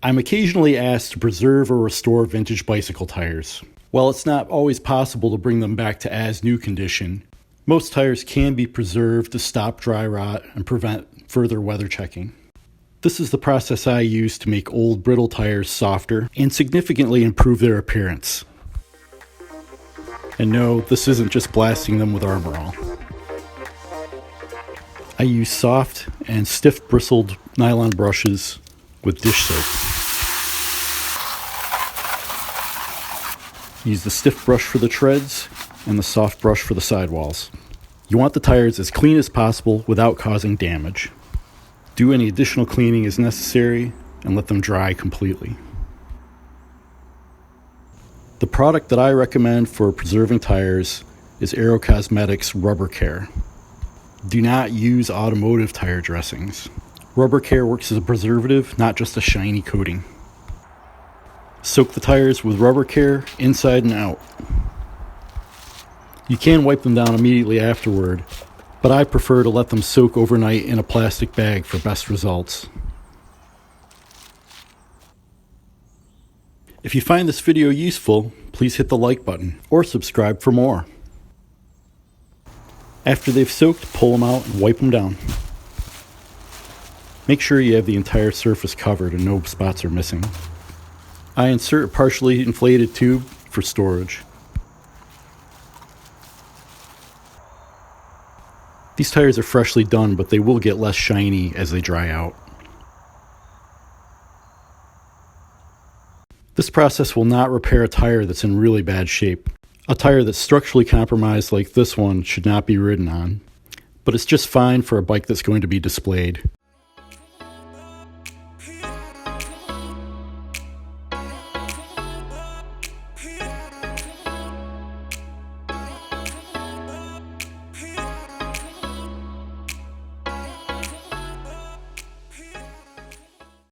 I'm occasionally asked to preserve or restore vintage bicycle tires. While it's not always possible to bring them back to as new condition, most tires can be preserved to stop dry rot and prevent further weather checking. This is the process I use to make old brittle tires softer and significantly improve their appearance. And no, this isn't just blasting them with Armor All. I use soft and stiff bristled nylon brushes with dish soap. Use the stiff brush for the treads and the soft brush for the sidewalls. You want the tires as clean as possible without causing damage. Do any additional cleaning as necessary and let them dry completely. The product that I recommend for preserving tires is Aero Cosmetics Rubber Care. Do not use automotive tire dressings. Rubber Care works as a preservative, not just a shiny coating. Soak the tires with Rubber Care inside and out. You can wipe them down immediately afterward, but I prefer to let them soak overnight in a plastic bag for best results. If you find this video useful, please hit the like button or subscribe for more. After they've soaked, pull them out and wipe them down. Make sure you have the entire surface covered and no spots are missing. I insert a partially inflated tube for storage. These tires are freshly done, but they will get less shiny as they dry out. This process will not repair a tire that's in really bad shape. A tire that's structurally compromised like this one should not be ridden on, but it's just fine for a bike that's going to be displayed.